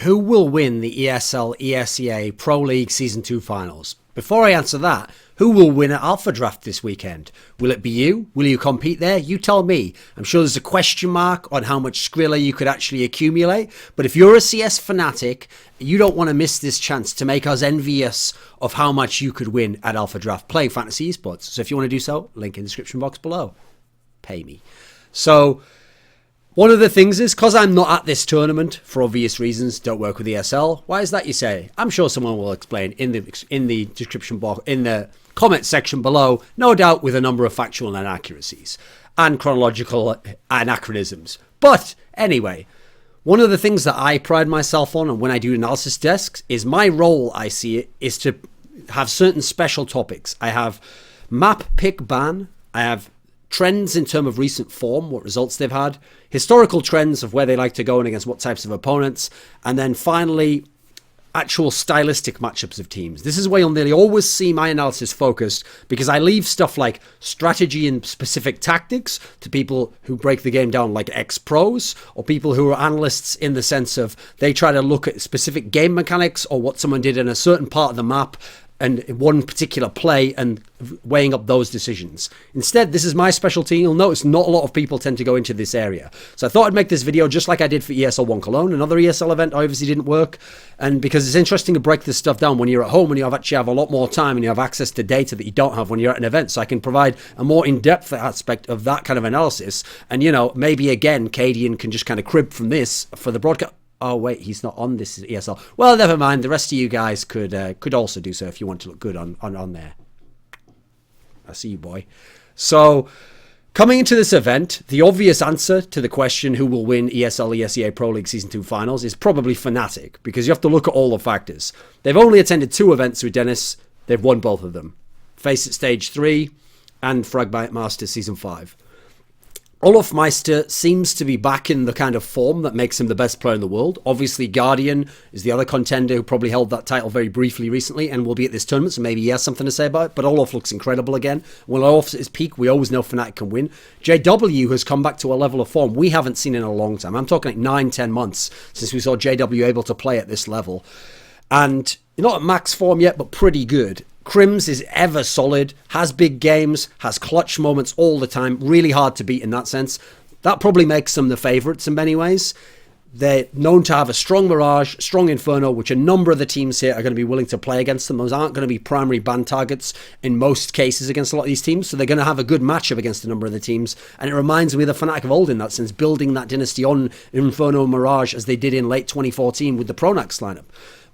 who will win the ESL ESEA Pro League Season 2 finals? Before I answer that, who will win at Alpha Draft this weekend? Will it be you? Will you compete there? You tell me. I'm sure there's a question mark on how much Skrilla you could actually accumulate. But if you're a CS fanatic, you don't want to miss this chance to make us envious of how much you could win at Alpha Draft playing fantasy esports. So if you want to do so, link in the description box below. Pay me. So one of the things is, because I'm not at this tournament, for obvious reasons, don't work with ESL. Why is that, you say? I'm sure someone will explain in the description box, in the comment section below, no doubt with a number of factual inaccuracies and chronological anachronisms. But anyway, one of the things that I pride myself on, and when I do analysis desks, is my role, I see it, is to have certain special topics. I have map, pick, ban. I have trends in terms of recent form, what results they've had, historical trends of where they like to go and against what types of opponents, and then finally, actual stylistic matchups of teams. This is where you'll nearly always see my analysis focused, because I leave stuff like strategy and specific tactics to people who break the game down like ex-pros, or people who are analysts in the sense of they try to look at specific game mechanics or what someone did in a certain part of the map and one particular play and weighing up those decisions. Instead, this is my specialty. You'll notice not a lot of people tend to go into this area. So I thought I'd make this video just like I did for ESL 1 Cologne. Another ESL event obviously didn't work. And because it's interesting to break this stuff down when you're at home and you actually have a lot more time and you have access to data that you don't have when you're at an event. So I can provide a more in-depth aspect of that kind of analysis. And, you know, maybe again, Cadian can just kind of crib from this for the broadcast. Oh, wait, he's not on this ESL. Well, never mind. The rest of you guys could also do so if you want to look good on there. I see you, boy. So, coming into this event, the obvious answer to the question who will win ESL ESEA Pro League Season 2 finals is probably Fnatic, because you have to look at all the factors. They've only attended 2 events with Dennis. They've won both of them. Face It Stage 3 and Fragmite Master Season 5. Olaf Meister seems to be back in the kind of form that makes him the best player in the world. Obviously, Guardian is the other contender who probably held that title very briefly recently and will be at this tournament, so maybe he has something to say about it. But Olaf looks incredible again. When Olaf's at his peak, we always know Fnatic can win. JW has come back to a level of form we haven't seen in a long time. I'm talking like 9-10 months since we saw JW able to play at this level. And not at max form yet, but pretty good. Crims is ever solid, has big games, has clutch moments all the time, really hard to beat in that sense. That probably makes them the favourites in many ways. They're known to have a strong Mirage, strong Inferno, which a number of the teams here are going to be willing to play against them. Those aren't going to be primary ban targets in most cases against a lot of these teams, so they're going to have a good matchup against a number of the teams. And it reminds me of the Fnatic of old in that sense, building that dynasty on Inferno and Mirage as they did in late 2014 with the Pronax lineup.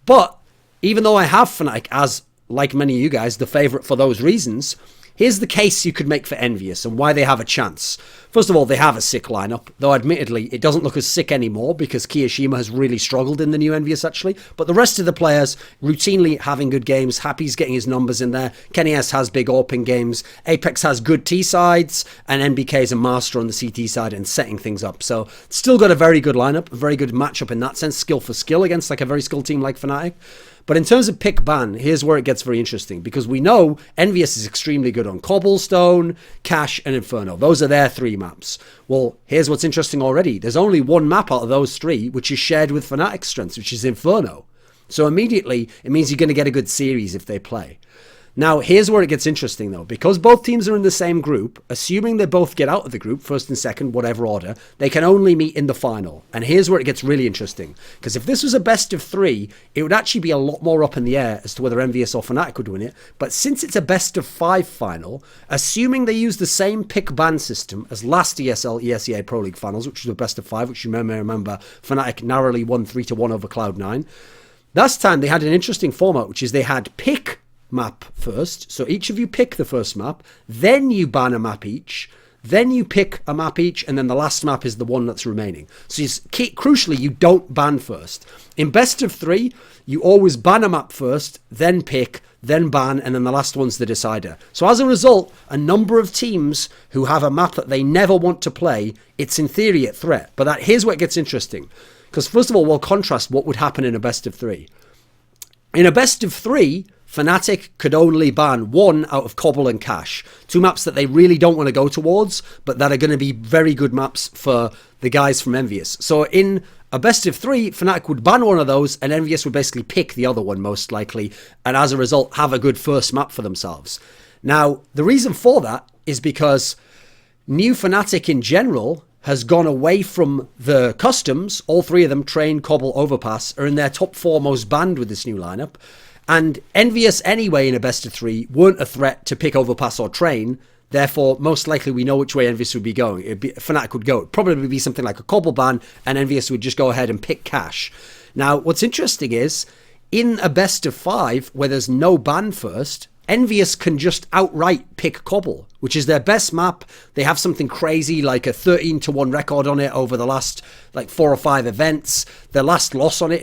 But even though I have Fnatic as, like many of you guys, the favourite for those reasons, here's the case you could make for EnVyUs and why they have a chance. First of all, they have a sick lineup, though admittedly it doesn't look as sick anymore because Kiyoshima has really struggled in the new EnVyUs actually. But the rest of the players routinely having good games. Happy's getting his numbers in there. Kenny S has big AWPing games. Apex has good T sides, and NBK is a master on the CT side and setting things up. So still got a very good lineup, a very good matchup in that sense, skill for skill against like a very skilled team like Fnatic. But in terms of pick ban, here's where it gets very interesting, because we know EnVyUs is extremely good on Cobblestone, Cash, and Inferno. Those are their 3 maps. Well, here's what's interesting already. There's only one map out of those 3 which is shared with Fnatic's strengths, which is Inferno. So immediately, it means you're going to get a good series if they play. Now, here's where it gets interesting, though. Because both teams are in the same group, assuming they both get out of the group, first and second, whatever order, they can only meet in the final. And here's where it gets really interesting. Because if this was a best of 3, it would actually be a lot more up in the air as to whether EnVyUs or Fnatic would win it. But since it's a best of 5 final, assuming they use the same pick ban system as last ESL ESEA Pro League finals, which was a best of 5, which you may remember Fnatic narrowly won 3-1 over Cloud9. Last time they had an interesting format, which is they had pick map first. So each of you pick the first map, then you ban a map each, then you pick a map each, and then the last map is the one that's remaining. So crucially, you don't ban first. In best of 3, you always ban a map first, then pick, then ban, and then the last one's the decider. So as a result, a number of teams who have a map that they never want to play, it's in theory a threat. But here's where it gets interesting. Because first of all, we'll contrast what would happen in a best of 3. In a best of 3, Fnatic could only ban 1 out of Cobble and Cash. 2 maps that they really don't want to go towards, but that are going to be very good maps for the guys from EnVyUs. So in A best of 3, Fnatic would ban one of those, and EnVyUs would basically pick the other one most likely, and as a result have a good first map for themselves. Now, the reason for that is because new Fnatic in general has gone away from the customs. All 3 of them, Train, Cobble, Overpass, are in their top 4 most banned with this new lineup. And EnVyUs anyway in a best of 3 weren't a threat to pick Overpass or Train. Therefore, most likely we know which way EnVyUs would be going. Fnatic would go. It'd probably be something like a Cobble ban, and EnVyUs would just go ahead and pick Cash. Now, what's interesting is, in a best of 5, where there's no ban first, EnVyUs can just outright pick Cobble, which is their best map. They have something crazy like a 13-1 record on it over the last 4 or 5 events. Their last loss on it,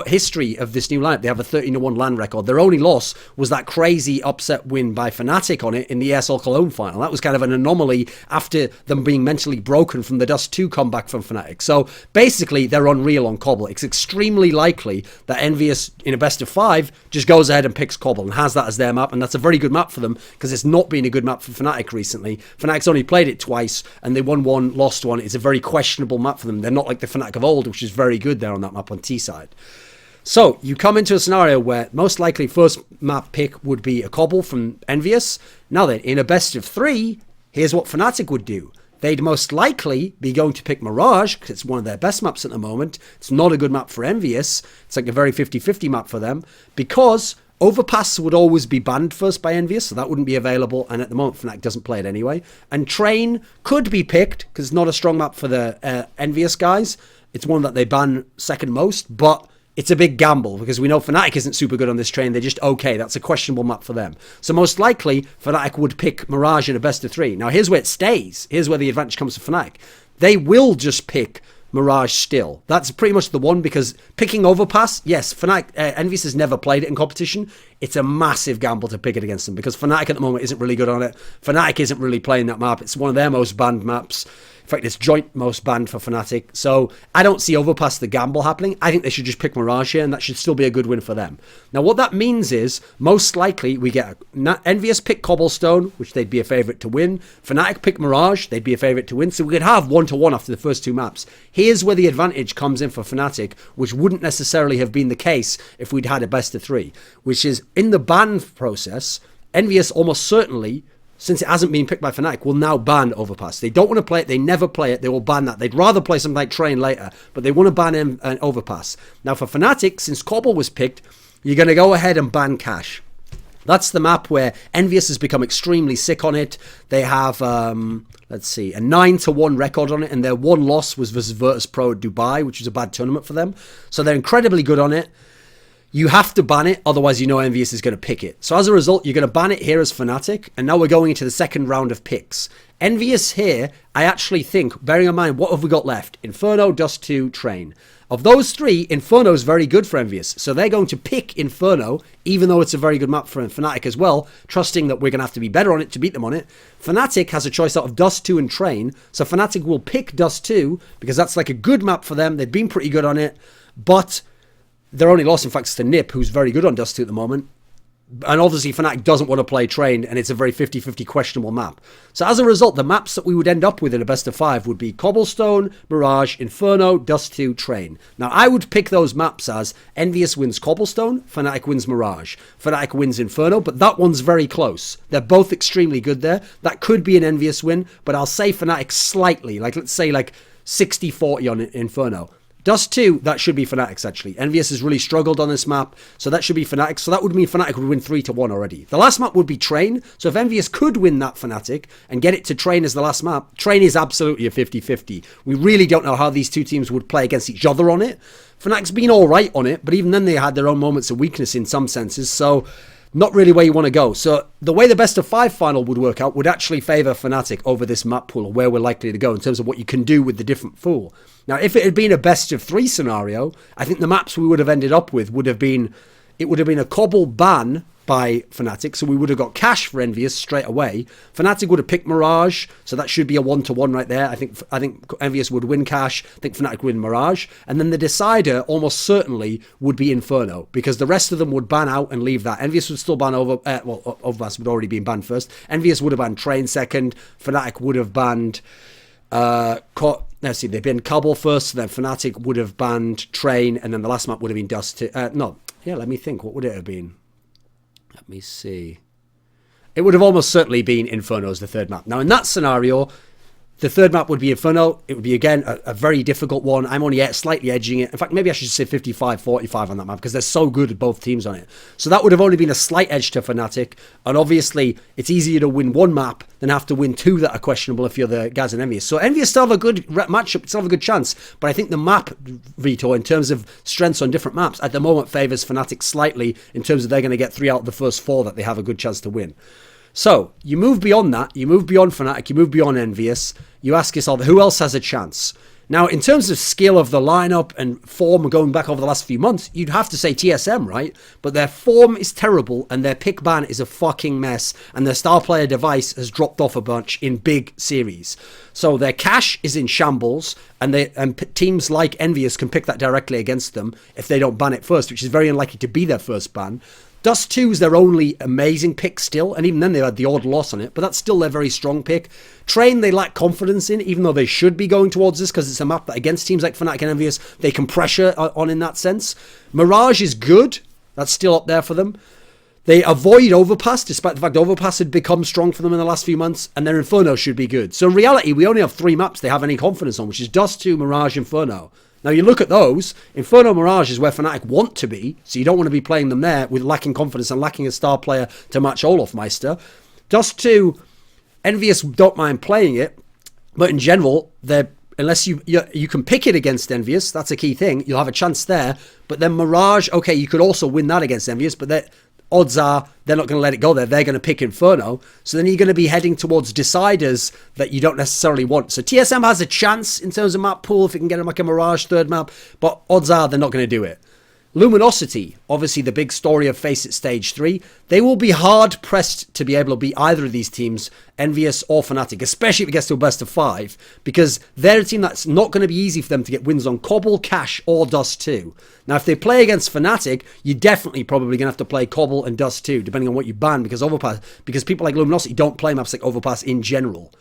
history of this new lineup, they have a 13-1 LAN record. Their only loss was that crazy upset win by Fnatic on it in the ESL Cologne final. That was kind of an anomaly after them being mentally broken from the Dust 2 comeback from Fnatic. So basically, they're unreal on Cobble. It's extremely likely that EnVyUs in a best of 5 just goes ahead and picks Cobble and has that as their map, and that's a very good map for them because it's not been a good map for Fnatic recently. Fnatic's only played it twice and they won one, lost one. It's a very questionable map for them. They're not like the Fnatic of old, which is very good there on that map on T side. So you come into a scenario where most likely first map pick would be a Cobble from EnVyUs. Now then, in a best of 3, here's what Fnatic would do. They'd most likely be going to pick Mirage because it's one of their best maps at the moment. It's not a good map for EnVyUs. It's like a very 50-50 map for them because Overpass would always be banned first by EnVyUs, so that wouldn't be available, and at the moment Fnatic doesn't play it anyway. And Train could be picked, because it's not a strong map for the EnVyUs guys. It's one that they ban second most, but it's a big gamble, because we know Fnatic isn't super good on this Train. They're just okay. That's a questionable map for them. So most likely, Fnatic would pick Mirage in a best of 3. Now here's where it stays. Here's where the advantage comes for Fnatic. They will just pick Mirage still. That's pretty much the one, because picking Overpass, yes, Fnatic, EnVyUs has never played it in competition. It's a massive gamble to pick it against them because Fnatic at the moment isn't really good on it. Fnatic isn't really playing that map. It's one of their most banned maps. In fact, it's joint most banned for Fnatic. So I don't see Overpass the gamble happening. I think they should just pick Mirage here, and that should still be a good win for them. Now, what that means is, most likely, we get EnVyUs pick Cobblestone, which they'd be a favourite to win. Fnatic pick Mirage, they'd be a favourite to win. So we could have 1-1 after the first 2 maps. Here's where the advantage comes in for Fnatic, which wouldn't necessarily have been the case if we'd had a best of 3, which is in the ban process, EnVyUs almost certainly, since it hasn't been picked by Fnatic, will now ban Overpass. They don't want to play it. They never play it. They will ban that. They'd rather play something like Train later, but they want to ban an Overpass. Now for Fnatic, since Cobble was picked, you're going to go ahead and ban Cash. That's the map where EnVyUs has become extremely sick on it. They have, let's see, a 9-1 record on it, and their one loss was versus Virtus.pro at Dubai, which was a bad tournament for them. So they're incredibly good on it. You have to ban it, otherwise you know EnVyUs is going to pick it. So as a result, you're going to ban it here as Fnatic, and now we're going into the second round of picks. EnVyUs here, I actually think, bearing in mind, what have we got left? Inferno, Dust 2, Train. Of those 3, Inferno is very good for EnVyUs, so they're going to pick Inferno, even though it's a very good map for Fnatic as well, trusting that we're going to have to be better on it to beat them on it. Fnatic has a choice out of Dust 2 and Train, so Fnatic will pick Dust 2, because that's like a good map for them. They've been pretty good on it, but their only loss, in fact, is to Nip, who's very good on Dust 2 at the moment. And obviously, Fnatic doesn't want to play Train, and it's a very 50-50 questionable map. So as a result, the maps that we would end up with in a best of 5 would be Cobblestone, Mirage, Inferno, Dust 2, Train. Now, I would pick those maps as EnVyUs wins Cobblestone, Fnatic wins Mirage, Fnatic wins Inferno, but that one's very close. They're both extremely good there. That could be an EnVyUs win, but I'll say Fnatic slightly, let's say 60-40 on Inferno. Dust 2, that should be Fnatic's actually. EnVyUs has really struggled on this map, so that should be Fnatic. So that would mean Fnatic would win 3-1 already. The last map would be Train, so if EnVyUs could win that Fnatic and get it to Train as the last map, Train is absolutely a 50-50. We really don't know how these two teams would play against each other on it. Fnatic's been alright on it, but even then they had their own moments of weakness in some senses, so not really where you want to go. So the way the best of 5 final would work out would actually favour Fnatic over this map pool, where we're likely to go in terms of what you can do with the different pool. Now, if it had been a best of 3 scenario, I think the maps we would have ended up with would have been, it would have been a Cobble ban by Fnatic, so we would have got Cash for EnVyUs straight away. Fnatic would have picked Mirage, so that should be a 1-1 right there. I think EnVyUs would win Cash, I think Fnatic would win Mirage, and then the decider almost certainly would be Inferno, because the rest of them would ban out and leave that. EnVyUs would still ban Overpass would already been banned first. EnVyUs would have banned Train second. Fnatic would have banned let's see, they've been Cobble first, then Fnatic would have banned Train, and then the last map would have been Dust 2. Let me think. What would it have been? Let me see. It would have almost certainly been Inferno as the third map. Now, in that scenario, the third map would be Inferno. It would be, again, a very difficult one. I'm only slightly edging it. In fact, maybe I should say 55-45 on that map because they're so good at both teams on it. So that would have only been a slight edge to Fnatic. And obviously, it's easier to win one map than have to win two that are questionable if you're the guys in EnVyUs. So EnVyUs still have a good matchup, still have a good chance. But I think the map, Vito, in terms of strengths on different maps, at the moment favours Fnatic slightly in terms of they're going to get 3 out of the first 4 that they have a good chance to win. So, you move beyond that, you move beyond Fnatic, you move beyond EnVyUs, you ask yourself, who else has a chance? Now, in terms of skill of the lineup and form going back over the last few months, you'd have to say TSM, right? But their form is terrible, and their pick ban is a fucking mess, and their star player device has dropped off a bunch in big series. So their cash is in shambles, and teams like EnVyUs can pick that directly against them if they don't ban it first, which is very unlikely to be their first ban. Dust 2 is their only amazing pick still, and even then they had the odd loss on it, but that's still their very strong pick. Train, they lack confidence in, even though they should be going towards this because it's a map that against teams like Fnatic and EnVyUs, they can pressure on in that sense. Mirage is good. That's still up there for them. They avoid Overpass, despite the fact Overpass had become strong for them in the last few months, and their Inferno should be good. So in reality, we only have 3 maps they have any confidence on, which is Dust 2, Mirage, Inferno. Now, you look at those, Inferno Mirage is where Fnatic want to be, so you don't want to be playing them there with lacking confidence and lacking a star player to match Olofmeister. Dust 2, EnVyUs don't mind playing it, but in general, unless you can pick it against EnVyUs, that's a key thing, you'll have a chance there. But then Mirage, okay, you could also win that against EnVyUs, but odds are they're not going to let it go there. They're going to pick Inferno. So then you're going to be heading towards deciders that you don't necessarily want. So TSM has a chance in terms of map pool if it can get like a Mirage third map, but odds are they're not going to do it. Luminosity, obviously the big story of Face It Stage 3, they will be hard-pressed to be able to beat either of these teams, EnVyUs or Fnatic, especially if it gets to a best of 5, because they're a team that's not going to be easy for them to get wins on Cobble, Cash, or Dust 2. Now, if they play against Fnatic, you're definitely probably going to have to play Cobble and Dust 2, depending on what you ban, because people like Luminosity don't play maps like Overpass in general.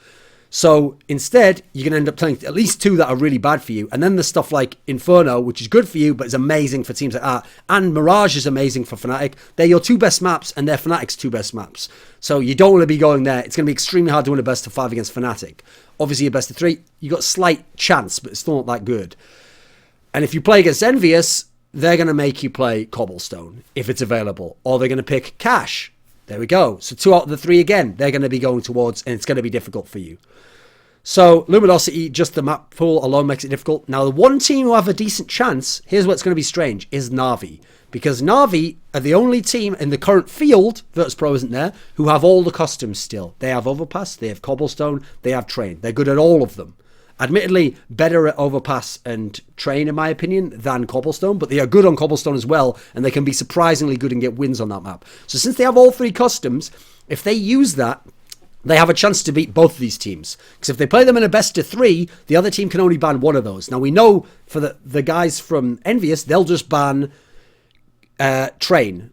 So instead, you're going to end up playing at least 2 that are really bad for you. And then there's stuff like Inferno, which is good for you, but is amazing for teams like that. And Mirage is amazing for Fnatic. They're your 2 best maps, and they're Fnatic's 2 best maps. So you don't want to be going there. It's going to be extremely hard to win a best of 5 against Fnatic. Obviously, a best of 3, you got a slight chance, but it's still not that good. And if you play against EnVyUs, they're going to make you play Cobblestone, if it's available. Or they're going to pick Cash. There we go. So 2 out of the 3 again, they're going to be going towards, and it's going to be difficult for you. So, Luminosity, just the map pool alone makes it difficult. Now, the one team who have a decent chance, here's what's going to be strange, is Na'Vi. Because Na'Vi are the only team in the current field, Virtus.pro isn't there, who have all the customs still. They have Overpass, they have Cobblestone, they have Train. They're good at all of them. Admittedly, better at Overpass and Train, in my opinion, than Cobblestone, but they are good on Cobblestone as well, and they can be surprisingly good and get wins on that map. So since they have all 3 customs, if they use that, they have a chance to beat both of these teams. Because if they play them in a best of 3, the other team can only ban one of those. Now, we know for the guys from EnVyUs, they'll just ban Train.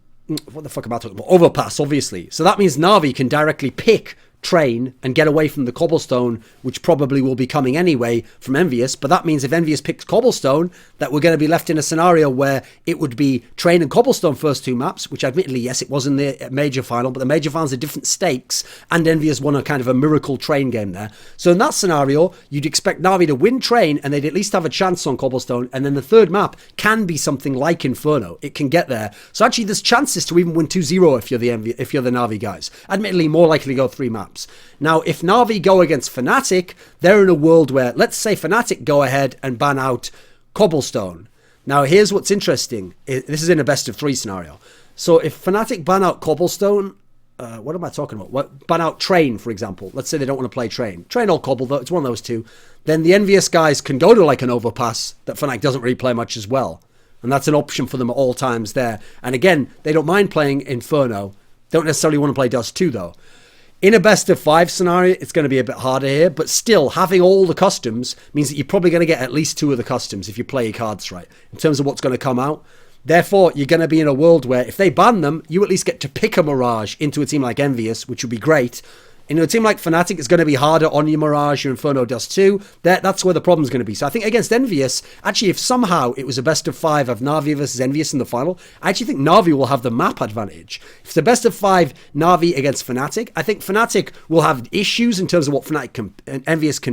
What the fuck am I talking about? Overpass, obviously. So that means Na'Vi can directly pick Train and get away from the Cobblestone, which probably will be coming anyway from EnVyUs. But that means if EnVyUs picks Cobblestone, that we're going to be left in a scenario where it would be Train and Cobblestone first 2 maps, which admittedly, yes, it was in the major final, but the major finals are different stakes, and EnVyUs won a kind of a miracle Train game there. So in that scenario, you'd expect Na'Vi to win Train, and they'd at least have a chance on Cobblestone, and then the third map can be something like Inferno. It can get there. So actually, there's chances to even win 2-0 if you're the Na'Vi guys. Admittedly, more likely to go 3 maps. Now, if Na'Vi go against Fnatic, they're in a world where, let's say Fnatic go ahead and ban out Cobblestone. Now, here's what's interesting. This is in a best of 3 scenario. So if Fnatic ban out Cobblestone, what am I talking about? Ban out Train, for example. Let's say they don't want to play Train. Train or Cobble, though. It's one of those 2. Then the EnVyUs guys can go to like an Overpass that Fnatic doesn't really play much as well. And that's an option for them at all times there. And again, they don't mind playing Inferno. Don't necessarily want to play Dust 2, though. In a best of 5 scenario, it's going to be a bit harder here, but still, having all the customs means that you're probably going to get at least 2 of the customs if you play your cards right, in terms of what's going to come out. Therefore, you're going to be in a world where if they ban them, you at least get to pick a Mirage into a team like EnVyUs, which would be great. In a team like Fnatic, it's going to be harder on your Mirage, your Inferno does too. That's where the problem's going to be. So I think against EnVyUs, actually, if somehow it was a best of 5 of Na'Vi versus EnVyUs in the final, I actually think Na'Vi will have the map advantage. If it's a best of 5 Na'Vi against Fnatic, I think Fnatic will have issues in terms of what Na'Vi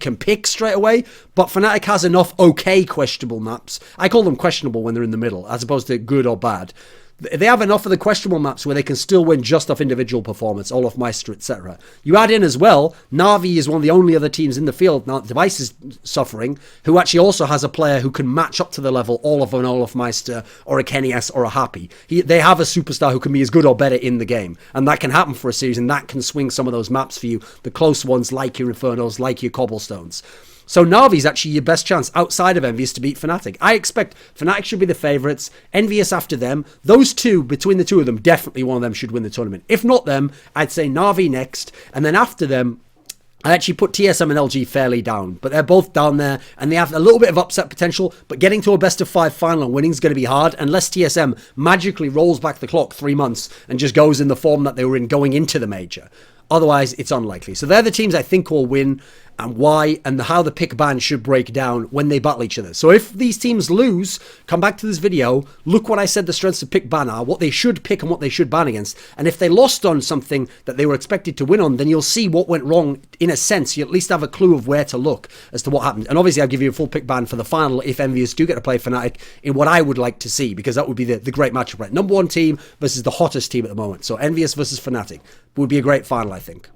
can pick straight away, but Fnatic has enough okay questionable maps. I call them questionable when they're in the middle, as opposed to good or bad. They have enough of the questionable maps where they can still win just off individual performance, Olaf Meister, etc. You add in as well, Na'Vi is one of the only other teams in the field, now Device is suffering, who actually also has a player who can match up to the level of an Olaf Meister or a Kenny S or a Happy. They have a superstar who can be as good or better in the game, and that can happen for a series, and that can swing some of those maps for you, the close ones like your Infernos, like your Cobblestones. So Na'Vi's actually your best chance outside of EnVyUs to beat Fnatic. I expect Fnatic should be the favourites, EnVyUs after them. Those two, between the two of them, definitely one of them should win the tournament. If not them, I'd say Na'Vi next, and then after them, I actually put TSM and LG fairly down, but they're both down there, and they have a little bit of upset potential, but getting to a best of 5 final and winning is going to be hard, unless TSM magically rolls back the clock 3 months and just goes in the form that they were in going into the major. Otherwise, it's unlikely. So they're the teams I think will win, and why, and how the pick ban should break down when they battle each other. So if these teams lose, come back to this video, look what I said the strengths of pick ban are, what they should pick and what they should ban against. And if they lost on something that they were expected to win on, then you'll see what went wrong. In a sense, you at least have a clue of where to look as to what happened. And obviously, I'll give you a full pick ban for the final if EnVyUs do get to play Fnatic in what I would like to see, because that would be the great matchup, right? Number 1 team versus the hottest team at the moment. So EnVyUs versus Fnatic would be a great final, I think.